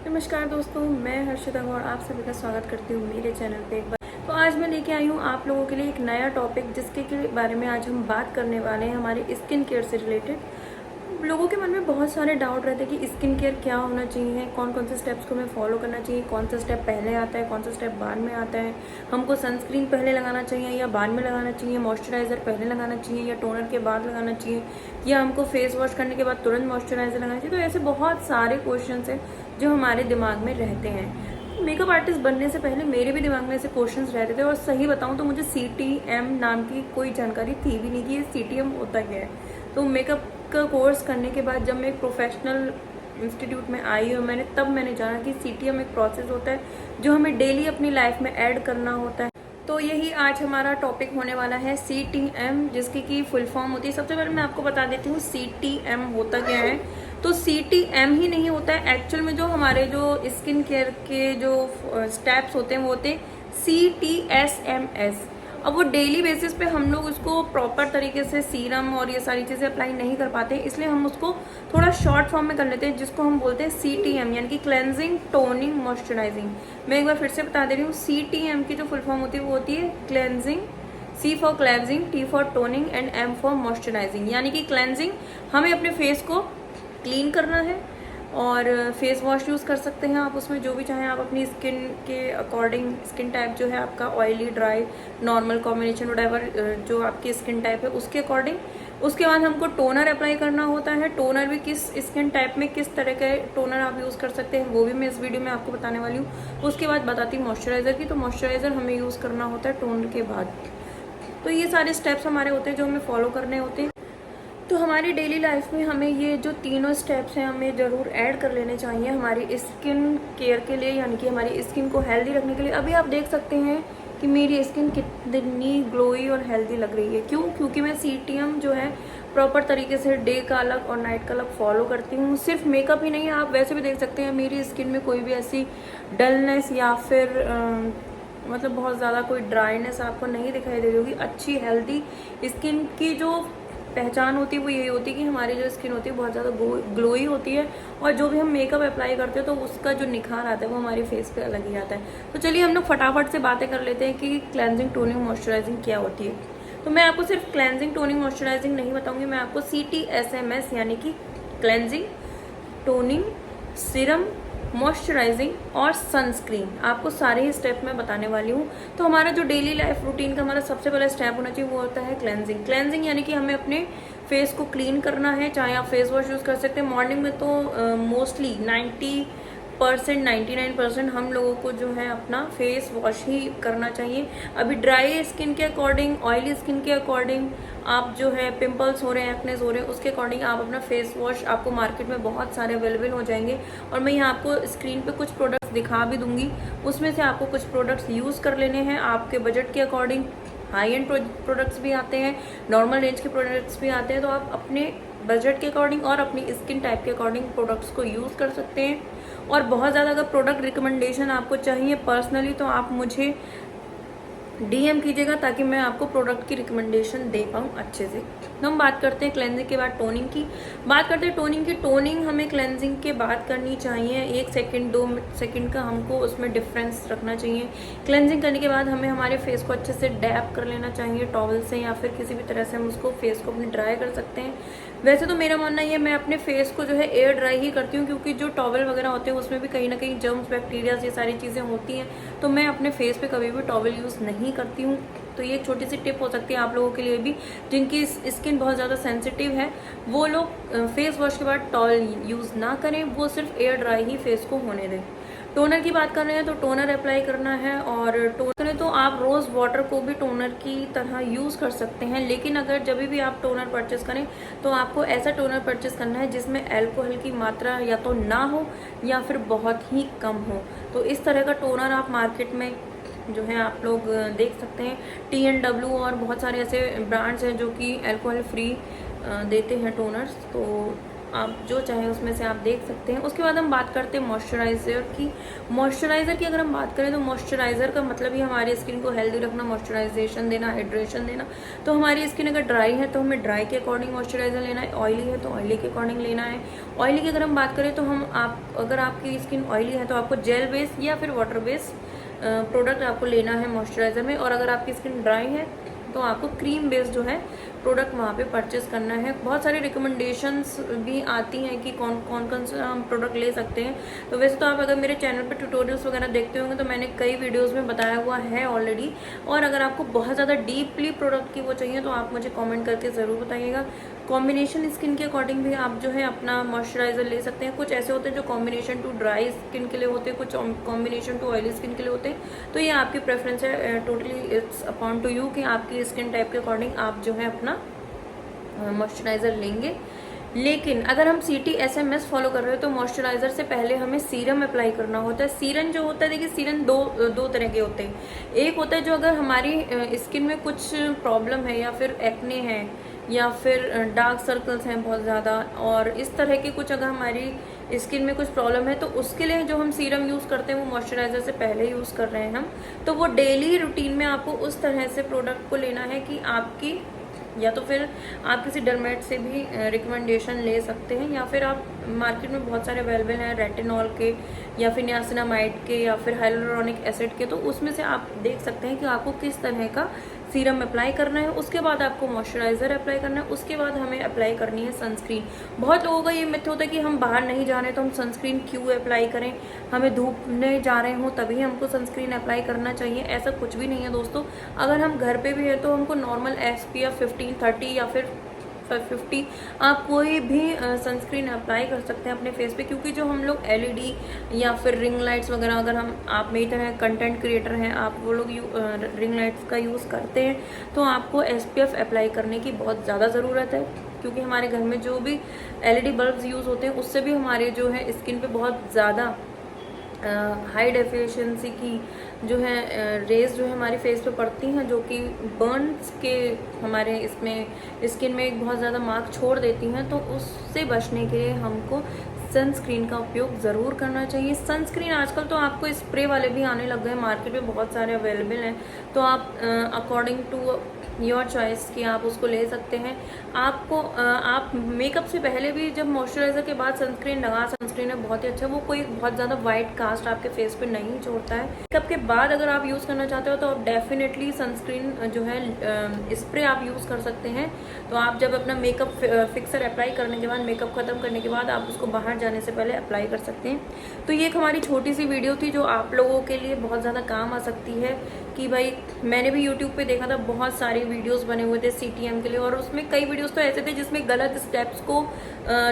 नमस्कार दोस्तों, मैं हर्षिता और आप सभी का स्वागत करती हूँ मेरे चैनल पे एक बार। तो आज मैं लेके आई हूँ आप लोगों के लिए एक नया टॉपिक, जिसके के बारे में आज हम बात करने वाले हैं हमारे स्किन केयर से रिलेटेड। लोगों के मन में बहुत सारे डाउट रहते हैं कि स्किन केयर क्या होना चाहिए, कौन कौन से स्टेप्स को हमें फॉलो करना चाहिए, कौन सा स्टेप पहले आता है, कौन सा स्टेप बाद में आता है, हमको सनस्क्रीन पहले लगाना चाहिए या बाद में लगाना चाहिए, मॉइस्चराइज़र पहले लगाना चाहिए या टोनर के बाद लगाना चाहिए, या हमको फेस वॉश करने के बाद तुरंत मॉइस्चराइज़र लगाना चाहिए। तो ऐसे बहुत सारे क्वेश्चन हैं जो हमारे दिमाग में रहते हैं। मेकअप आर्टिस्ट बनने से पहले मेरे भी दिमाग में ऐसे क्वेश्चंस रहते थे, और सही बताऊं तो मुझे CTM नाम की कोई जानकारी थी भी नहीं कि ये CTM होता क्या है। तो मेकअप का कोर्स करने के बाद जब मैं एक प्रोफेशनल इंस्टीट्यूट में आई और मैंने जाना कि CTM एक प्रोसेस होता है जो हमें डेली अपनी लाइफ में ऐड करना होता है। तो यही आज हमारा टॉपिक होने वाला है CTM, जिसकी की फुल फॉर्म होती है। सबसे पहले मैं आपको बता देती हूँ CTM होता क्या है। तो CTM ही नहीं होता है, एक्चुअल में जो हमारे जो स्किन केयर के जो स्टेप्स होते हैं वो होते हैं CTSMS। अब वो डेली बेसिस पे हम लोग उसको प्रॉपर तरीके से सीरम और ये सारी चीज़ें अप्लाई नहीं कर पाते, इसलिए हम उसको थोड़ा शॉर्ट फॉर्म में कर लेते हैं, जिसको हम बोलते हैं CTM, यानी कि क्लेंजिंग, टोनिंग, मॉइस्चराइजिंग। मैं एक बार फिर से बता दे रही हूँ, CTM की जो फुल फॉर्म होती है वो होती है cleansing, C for cleansing, T for toning and M for moisturising. यानी कि क्लेंजिंग, हमें अपने फेस को क्लीन करना है, और फेस वॉश यूज़ कर सकते हैं आप उसमें जो भी चाहें आप अपनी स्किन के अकॉर्डिंग। स्किन टाइप जो है आपका oily, dry, normal, combination, whatever जो आपकी स्किन टाइप है उसके अकॉर्डिंग। उसके बाद हमको टोनर अप्लाई करना होता है। टोनर भी किस स्किन टाइप में किस तरह के टोनर आप यूज़ कर सकते हैं वो भी मैं इस वीडियो में आपको बताने वाली हूँ। उसके बाद बताती हूँ मॉइस्चराइज़र की। तो मॉइस्चराइज़र हमें यूज़ करना होता है टोनर के बाद। तो ये सारे स्टेप्स हमारे होते हैं जो हमें फॉलो करने होते हैं। तो हमारी डेली लाइफ में हमें ये जो तीनों स्टेप्स हैं हमें ज़रूर ऐड कर लेने चाहिए हमारी स्किन केयर के लिए, यानी कि हमारी स्किन को हेल्दी रखने के लिए। अभी आप देख सकते हैं कि मेरी स्किन कितनी ग्लोई और हेल्दी लग रही है। क्यों? क्योंकि मैं CTM जो है प्रॉपर तरीके से डे का अलग और नाइट का अलग फॉलो करती हूँ। सिर्फ मेकअप ही नहीं है, आप वैसे भी देख सकते हैं मेरी स्किन में कोई भी ऐसी डलनेस या फिर मतलब बहुत ज़्यादा कोई ड्राइनेस आपको नहीं दिखाई दे रही होगी। अच्छी हेल्दी स्किन की जो पहचान होती है वो यही होती है कि हमारी जो स्किन होती है बहुत ज़्यादा ग्लोई होती है, और जो भी हम मेकअप अप्लाई करते हैं तो उसका जो निखार आता है वो हमारी फेस पे अलग ही आता है। तो चलिए हम लोग फटाफट से बातें कर लेते हैं कि क्लेंजिंग, टोनिंग, मॉइस्चराइजिंग क्या होती है। तो मैं आपको सिर्फ क्लेंजिंग, टोनिंग, मॉइस्चराइजिंग नहीं बताऊंगी, मैं आपको CTSMS यानी कि क्लेंजिंग, टोनिंग, सीरम, मॉइस्चराइजिंग और सनस्क्रीन, आपको सारे ही स्टेप मैं बताने वाली हूँ। तो हमारा जो डेली लाइफ रूटीन का हमारा सबसे पहला स्टेप होना चाहिए वो होता है क्लेंजिंग। क्लेंजिंग यानी कि हमें अपने फेस को क्लीन करना है। चाहे आप फेस वॉश यूज़ कर सकते हैं। मॉर्निंग में तो मोस्टली 99% हम लोगों को जो है अपना फेस वॉश ही करना चाहिए। अभी ड्राई स्किन के अकॉर्डिंग, ऑयली स्किन के अकॉर्डिंग, आप जो है पिंपल्स हो रहे हैं, एक्नेस हो रहे हैं, उसके अकॉर्डिंग आप अपना फेस वॉश, आपको मार्केट में बहुत सारे अवेलेबल हो जाएंगे, और मैं यहाँ आपको स्क्रीन पे कुछ प्रोडक्ट्स दिखा भी दूंगी। उसमें से आपको कुछ प्रोडक्ट्स यूज़ कर लेने हैं आपके बजट के अकॉर्डिंग। हाई एंड प्रोडक्ट्स भी आते हैं, नॉर्मल रेंज के प्रोडक्ट्स भी आते हैं, तो आप अपने बजट के अकॉर्डिंग और अपनी स्किन टाइप के अकॉर्डिंग प्रोडक्ट्स को यूज़ कर सकते हैं। और बहुत ज़्यादा अगर प्रोडक्ट रिकमेंडेशन आपको चाहिए पर्सनली तो आप मुझे DM कीजिएगा, ताकि मैं आपको प्रोडक्ट की रिकमेंडेशन दे पाऊँ अच्छे से। तो हम बात करते हैं क्लेंजिंग के बाद टोनिंग की। बात करते हैं टोनिंग की। टोनिंग हमें क्लेंजिंग के बाद करनी चाहिए। 1 सेकंड 2 सेकंड का हमको उसमें डिफरेंस रखना चाहिए। क्लेंजिंग करने के बाद हमें हमारे फेस को अच्छे से डैप कर लेना चाहिए टॉवल से, या फिर किसी भी तरह से हम उसको फेस को अपने ड्राई कर सकते हैं। वैसे तो मेरा मानना ये, मैं अपने फेस को जो है एयर ड्राई ही करती हूँ, क्योंकि जो टॉवल वगैरह होते हैं उसमें भी कहीं ना कहीं जर्म्स, बैक्टीरिया, ये सारी चीज़ें होती हैं, तो मैं अपने फेस पे कभी भी टॉवल यूज़ नहीं करती हूँ। तो ये एक छोटी सी टिप हो सकती है आप लोगों के लिए भी, जिनकी स्किन बहुत ज़्यादा सेंसिटिव है। वो लोग फेस वॉश के बाद टॉवल यूज़ ना करें, वो सिर्फ एयर ड्राई ही फेस को होने दें। टोनर की बात कर रहे हैं तो टोनर अप्लाई करना है, और टोनर तो आप रोज़ वाटर को भी टोनर की तरह यूज़ कर सकते हैं। लेकिन अगर जब भी आप टोनर परचेस करें तो आपको ऐसा टोनर परचेस करना है जिसमें अल्कोहल की मात्रा या तो ना हो या फिर बहुत ही कम हो। तो इस तरह का टोनर आप मार्केट में जो है आप लोग देख सकते हैं। TNW और बहुत सारे ऐसे ब्रांड्स हैं जो कि अल्कोहल फ्री देते हैं टोनर्स। तो आप जो चाहें उसमें से आप देख सकते हैं। उसके बाद हम बात करते हैं मॉइस्चराइज़र की। मॉइस्चराइज़र की अगर हम बात करें तो मॉइस्चराइज़र का मतलब ही हमारी स्किन को हेल्दी रखना, मॉइस्चराइजेशन देना, हाइड्रेशन देना। तो हमारी स्किन अगर ड्राई है तो हमें ड्राई के अकॉर्डिंग मॉइस्चराइज़र लेना है, ऑयली है तो ऑयली के अकॉर्डिंग लेना है। ऑयली की अगर हम बात करें तो अगर आपकी स्किन ऑयली है तो आपको जेल बेस्ड या फिर वाटर बेस्ड प्रोडक्ट आपको लेना है मॉइस्चराइज़र में। और अगर आपकी स्किन ड्राई है तो आपको क्रीम बेस्ड जो है प्रोडक्ट वहाँ पे परचेस करना है। बहुत सारी रिकमेंडेशंस भी आती हैं कि कौन से हम प्रोडक्ट ले सकते हैं। तो वैसे तो आप अगर मेरे चैनल पे ट्यूटोरियल्स वगैरह देखते होंगे तो मैंने कई वीडियोस में बताया हुआ है ऑलरेडी। और अगर आपको बहुत ज़्यादा डीपली प्रोडक्ट की वो चाहिए तो आप मुझे कमेंट करके ज़रूर बताइएगा। कॉम्बिनेशन स्किन के अकॉर्डिंग भी आप जो है अपना मॉइस्चराइज़र ले सकते हैं। कुछ ऐसे होते हैं जो कॉम्बिनेशन टू ड्राई स्किन के लिए होते हैं, कुछ कॉम्बिनेशन टू ऑयली स्किन के लिए होते हैं। तो ये आपकी प्रेफरेंस है, totally it's upon two you कि आपकी स्किन टाइप के अकॉर्डिंग आप जो है अपना मॉइस्चराइज़र लेंगे। लेकिन अगर हम CTSMS फॉलो कर रहे हो तो मॉइस्चराइज़र से पहले हमें सीरम अप्लाई करना होता है। सीरम जो होता है, देखिए सीरम दो तरह के होते हैं। एक होता है जो अगर हमारी स्किन में कुछ प्रॉब्लम है या फिर एक्ने है या फिर डार्क सर्कल्स हैं बहुत ज़्यादा, और इस तरह के कुछ अगर हमारी स्किन में कुछ प्रॉब्लम है तो उसके लिए जो हम सीरम यूज़ करते हैं वो मॉइस्चराइज़र से पहले यूज़ कर रहे हैं हम। तो वो डेली रूटीन में आपको उस तरह से प्रोडक्ट को लेना है कि आपकी, या तो फिर आप किसी डर्मेट से भी रिकमेंडेशन ले सकते हैं, या फिर आप मार्केट में बहुत सारे अवेलेबल हैं रेटिनॉल के या फिर नियासिनामाइड के या फिर हाइलुरोनिक एसिड के। तो उसमें से आप देख सकते हैं कि आपको किस तरह का सीरम अप्लाई करना है। उसके बाद आपको मॉइस्चराइज़र अप्लाई करना है। उसके बाद हमें अप्लाई करनी है सनस्क्रीन। बहुत लोगों का ये मिथ होता है कि हम बाहर नहीं जा रहे तो हम सनस्क्रीन क्यों अप्लाई करें, हमें धूप में जा रहे हो तभी हमको सनस्क्रीन अप्लाई करना चाहिए। ऐसा कुछ भी नहीं है दोस्तों। अगर हम घर पे भी है तो हमको नॉर्मल SPF 15, 30 या फिर 50 आप कोई भी सनस्क्रीन अप्लाई कर सकते हैं अपने फेस पे। क्योंकि जो हम लोग LED या फिर रिंग लाइट्स वगैरह, अगर आप मेरी तरह कंटेंट क्रिएटर हैं, आप वो लोग रिंग लाइट्स का यूज़ करते हैं तो आपको SPF अप्लाई करने की बहुत ज़्यादा ज़रूरत है। क्योंकि हमारे घर में जो भी LED बल्ब्स यूज़ होते हैं उससे भी हमारे जो है स्किन पे बहुत ज़्यादा हाई डेफिशिएंसी की जो है रेज जो है हमारी फेस पे पड़ती हैं, जो कि बर्न्स के हमारे इसमें स्किन में एक बहुत ज़्यादा मार्क छोड़ देती हैं। तो उससे बचने के लिए हमको सनस्क्रीन का उपयोग ज़रूर करना चाहिए। सनस्क्रीन आजकल तो आपको स्प्रे वाले भी आने लग गए, मार्केट में बहुत सारे अवेलेबल हैं। तो आप अकॉर्डिंग टू योर चॉइस कि आप उसको ले सकते हैं। आप मेकअप से पहले भी जब मॉइस्चराइज़र के बाद सनस्क्रीन लगा, सनस्क्रीन है बहुत ही अच्छा, वो कोई बहुत ज़्यादा वाइट कास्ट आपके फेस पे नहीं छोड़ता है। मेकअप के बाद अगर आप यूज़ करना चाहते हो तो आप डेफिनेटली सनस्क्रीन जो है स्प्रे आप यूज़ कर सकते हैं। तो आप जब अपना मेकअप फिक्सर अप्लाई करने के बाद, मेकअप ख़त्म करने के बाद आप उसको बाहर जाने से पहले अप्लाई कर सकते हैं। तो ये एक हमारी छोटी सी वीडियो थी जो आप लोगों के लिए बहुत ज़्यादा काम आ सकती है। कि भाई मैंने भी यूट्यूब पे देखा था, बहुत सारे वीडियोस बने हुए थे CTM के लिए, और उसमें कई वीडियोस तो ऐसे थे जिसमें गलत स्टेप्स को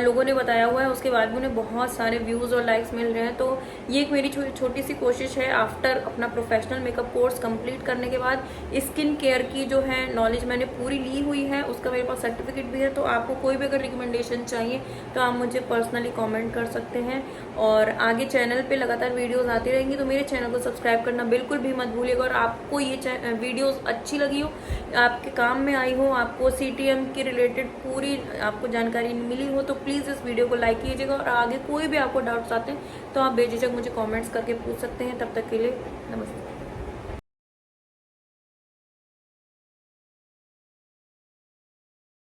लोगों ने बताया हुआ है, उसके बाद भी उन्हें बहुत सारे व्यूज़ और लाइक्स मिल रहे हैं। तो ये एक मेरी छोटी सी कोशिश है, आफ्टर अपना प्रोफेशनल मेकअप कोर्स कंप्लीट करने के बाद स्किन केयर की जो है नॉलेज मैंने पूरी ली हुई है, उसका मेरे पास सर्टिफिकेट भी है। तो आपको कोई भी अगर रिकमेंडेशन चाहिए तो आप मुझे पर्सनली कॉमेंट कर सकते हैं। और आगे चैनल पर लगातार वीडियोज़ आती रहेंगी, तो मेरे चैनल को सब्सक्राइब करना बिल्कुल भी मत भूलिएगा। और आपको ये वीडियोस अच्छी लगी हो, आपके काम में आई हो, आपको CTM के रिलेटेड पूरी आपको जानकारी मिली हो, तो प्लीज़ इस वीडियो को लाइक कीजिएगा। और आगे कोई भी आपको डाउट्स आते हैं तो आप बेझिझक मुझे कमेंट्स करके पूछ सकते हैं। तब तक के लिए नमस्ते।